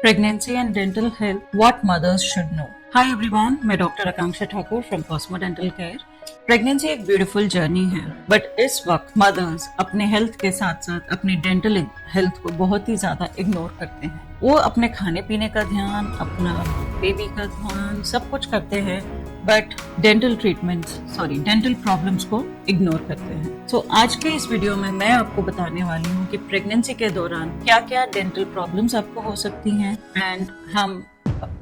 Pregnancy and dental health, what mothers should know. Hi everyone, मैं doctor Akanksha Thakur from Cosmo dental care. Pregnancy एक beautiful journey है, but इस वक्त mother's अपने health के साथ साथ अपनी डेंटल हेल्थ को बहुत ही ज्यादा इग्नोर करते हैं। वो अपने खाने पीने का ध्यान, अपना बेबी का ध्यान, सब कुछ करते हैं, बट डेंटल प्रॉब्लम्स को इग्नोर करते हैं। सो आज के इस वीडियो में मैं आपको बताने वाली हूँ कि प्रेगनेंसी के दौरान क्या क्या डेंटल प्रॉब्लम्स आपको हो सकती हैं एंड हम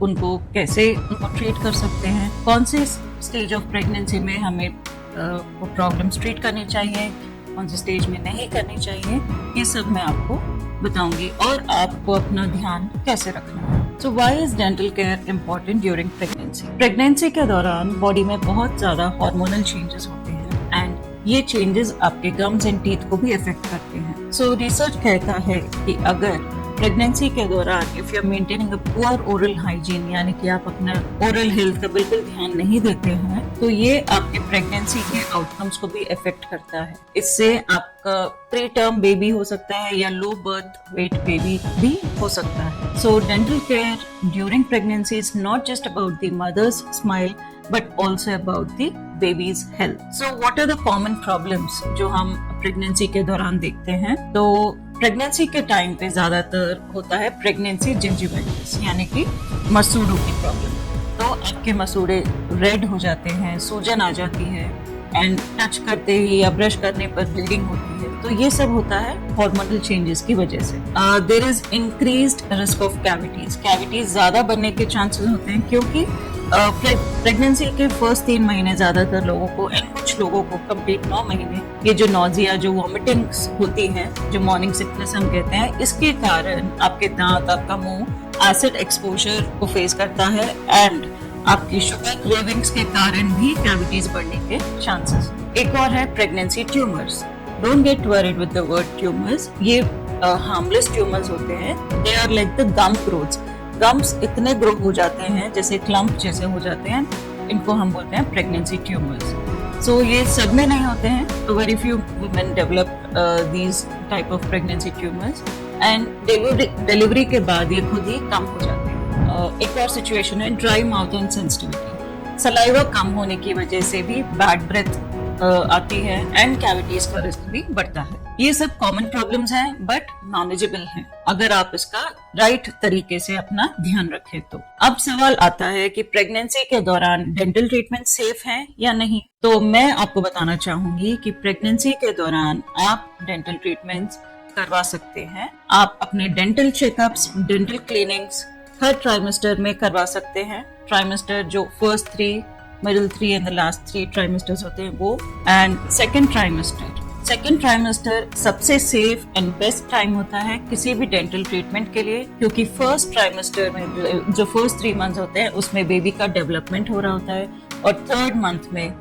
उनको कैसे ट्रीट कर सकते हैं, कौन से स्टेज ऑफ प्रेगनेंसी में हमें वो प्रॉब्लम्स ट्रीट करनी चाहिए, कौन से स्टेज में नहीं करनी चाहिए, ये सब मैं आपको बताऊंगी और आपको अपना ध्यान कैसे रखना है। So why is dental care important during pregnancy? Pregnancy के दौरान बॉडी में बहुत ज्यादा हार्मोनल चेंजेस होते हैं एंड ये चेंजेस आपके गम्स एंड टीथ को भी अफेक्ट करते हैं। सो रिसर्च कहता है कि अगर प्रेगनेंसी के दौरान if you are maintaining a poor oral hygiene, यानी कि आप अपना ओरल हेल्थ का बिल्कुल ध्यान नहीं देते हैं, तो ये आपके प्रेगनेंसी के आउटकम्स को भी अफेक्ट करता है। इससे आपका प्री टर्म बेबी हो सकता है या लो बर्थ वेट बेबी भी हो सकता है। So dental care during pregnancy is not just about the mother's smile but also about the baby's health. So what are the common problems जो हम प्रेगनेंसी के दौरान देखते हैं? तो प्रेगनेंसी के टाइम पे ज्यादातर होता है प्रेगनेंसी जिंजिवाइटिस, यानी कि मसूड़ों की प्रॉब्लम। तो आपके मसूड़े रेड हो जाते हैं, सूजन आ जाती है एंड टच करते ही या ब्रश करने पर ब्लीडिंग होती है। तो ये सब होता है हार्मोनल चेंजेस की वजह से। There is increased risk of cavities ज्यादा बनने के चांसेस होते हैं, क्योंकि प्रेगनेंसी के फर्स्ट 3 महीने ज्यादातर लोगों को एंड कुछ लोगों को कंप्लीट 9 महीने ये जो नोजिया, जो वॉमिटिंग्स होती हैं, जो मॉर्निंग सिकनेस हम कहते हैं, इसके कारण आपके दांत, आपका मुंह एसिड एक्सपोजर को फेस करता है एंड आपकी शुगर क्रेविंग्स के कारण भी कैविटीज बढ़ने के चांसेस। एक और है pregnancy tumors. Don't get worried with the word tumors. ये हार्मलेस ट्यूमर्स होते हैं। They are like the gum growths. Gums इतने ग्रो हो जाते हैं जैसे क्लम्प जैसे हो जाते हैं, इनको हम बोलते हैं प्रेगनेंसी ट्यूमर्स। सो ये सब में नहीं होते हैं, तो very few women develop these type of pregnancy tumours and delivery के बाद ये खुद ही कम हो जाते हैं। एक और सिचुएशन है dry mouth and sensitivity. Saliva कम होने की वजह से भी बैड ब्रेथ आती है एंड कैविटीज का रिस्क भी बढ़ता है। ये सब कॉमन प्रॉब्लम्स हैं बट मैनेजेबल हैं अगर आप इसका राइट तरीके से अपना ध्यान रखें तो। अब सवाल आता है कि प्रेगनेंसी के दौरान डेंटल ट्रीटमेंट सेफ है या नहीं। तो मैं आपको बताना चाहूंगी कि प्रेगनेंसी के दौरान आप डेंटल ट्रीटमेंट्स करवा सकते हैं। आप अपने डेंटल चेकअप्स, डेंटल क्लीनिंग्स हर ट्राइमेस्टर में करवा सकते हैं। ट्राइमेस्टर जो first 3, middle 3 and the last 3 trimesters होते हैं वो, एंड सेकेंड ट्राइमेस्टर सबसे सेफ एंड बेस्ट टाइम होता है किसी भी डेंटल ट्रीटमेंट के लिए, क्योंकि फर्स्ट ट्राइमेस्टर में जो फर्स्ट 3 मंथ्स होते हैं उसमें बेबी का डेवलपमेंट हो रहा होता है और 3rd मंथ में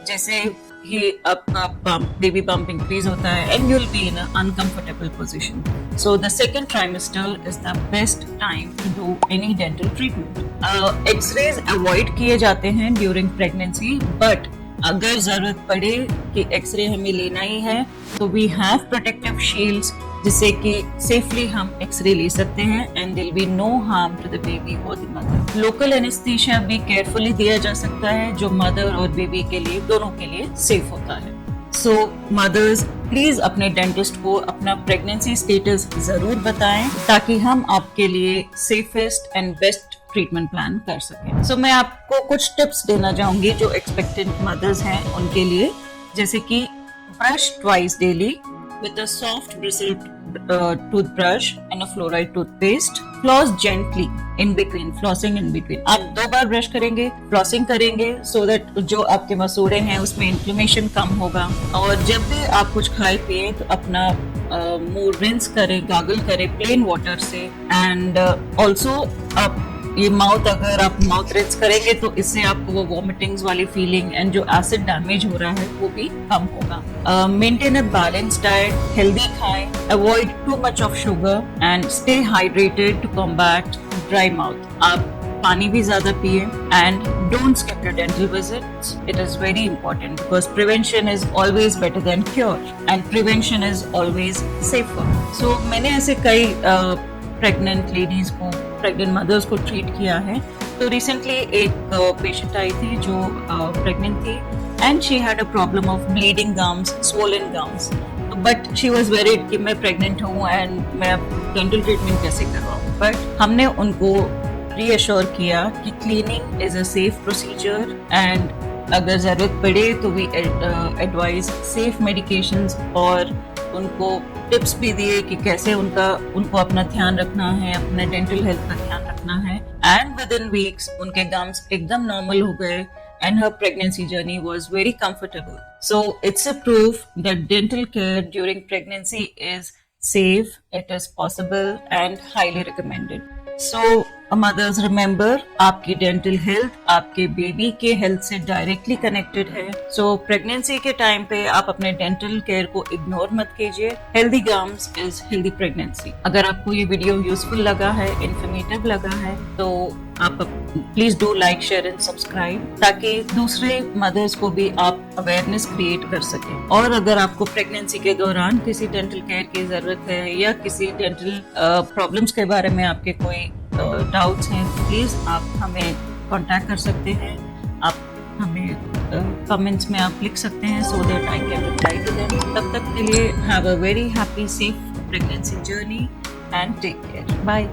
जैसे ही आपका बेबी बम्प इंक्रीज होता है and you will be in a uncomfortable position. So the second trimester is the best time to do any dental treatment. X-rays avoid किए जाते हैं ड्यूरिंग प्रेगनेंसी, बट अगर जरूरत पड़े कि एक्सरे हमें लेना ही है तो वी हैव प्रोटेक्टिव शील्ड्स जिससे कि सेफली हम एक्सरे ले सकते हैं and there will be no harm to the baby और द मदर। लोकल एनेस्थीसिया भी केयरफुली दिया जा सकता है जो मदर और बेबी के लिए दोनों के लिए सेफ होता है। सो मदर्स प्लीज अपने डेंटिस्ट को अपना प्रेगनेंसी स्टेटस जरूर बताएं ताकि हम आपके लिए safest and best treatment plan कर सकें। सो मैं आपको कुछ टिप्स देना चाहूंगी जो एक्सपेक्टेंट मदर्स हैं उनके लिए, जैसे कि brush twice daily with a soft bristled toothbrush and a fluoride toothpaste. Floss gently in between, flossing in between. आप 2 बार ब्रश करेंगे, फ्लॉसिंग करेंगे so that जो आपके मसूड़े हैं उसमें इन्फ्लेमेशन कम होगा। और जब भी आप कुछ खाए पिए तो अपना मुंह रिंस करें, गागल करें प्लेन वाटर से एंड ऑल्सो आप ये माउथ, अगर आप माउथ रिंस करेंगे तो इससे आपको वो वॉमिटिंग्स वाली फीलिंग एंड जो एसिड डैमेज हो रहा है वो भी कम होगा। Maintain a balance diet, healthy खाएं, avoid too much of sugar and stay hydrated to combat dry mouth. आप पानी भी ज्यादा पिए एंड don't skip your dental visits. It is very important because prevention is always better than cure and prevention is always safer. So मैंने ऐसे कई pregnant ladies को प्रेग्नेंट मदर्स को ट्रीट किया है। तो रिसेंटली एक पेशेंट आई थी जो प्रेग्नेंट थी and she had a problem of bleeding gums, swollen gums, but she was varied कि मैं प्रेग्नेंट हूँ एंड मैं डेंटल ट्रीटमेंट कैसे करवाऊँ। बट हमने उनको रीअश्योर किया कि cleaning is a safe procedure and अगर ज़रूरत पड़े तो वी एडवाइज सेफ मेडिकेशंस, और उनको टिप्स भी दिए कि कैसे उनको अपना ध्यान रखना है, अपने डेंटल हेल्थ का ध्यान रखना है। एंड विद इन वीक्स उनके गम्स एकदम नॉर्मल हो गए and her pregnancy journey was very comfortable. So it's a proof that dental care during pregnancy is safe, it is possible and highly recommended. So mothers remember, आपकी dental health आपके baby के health से directly connected है। So pregnancy के time पे आप अपने dental care को इग्नोर मत कीजिए। Healthy gums is healthy pregnancy. अगर आपको ये वीडियो यूजफुल लगा है, इन्फॉर्मेटिव लगा है, तो आप please do like, share and subscribe, ताकि दूसरे मदर्स को भी आप अवेयरनेस क्रिएट कर सकें। और अगर आपको प्रेगनेंसी के दौरान किसी डेंटल केयर की जरूरत है या किसी डेंटल प्रॉब्लम्स के बारे में आपके कोई डाउट्स हैं, तो प्लीज आप हमें कांटेक्ट कर सकते हैं। आप हमें कमेंट्स में आप लिख सकते हैं so that I can reply to them. तब तक के लिए have a very happy safe pregnancy journey and take care. Bye.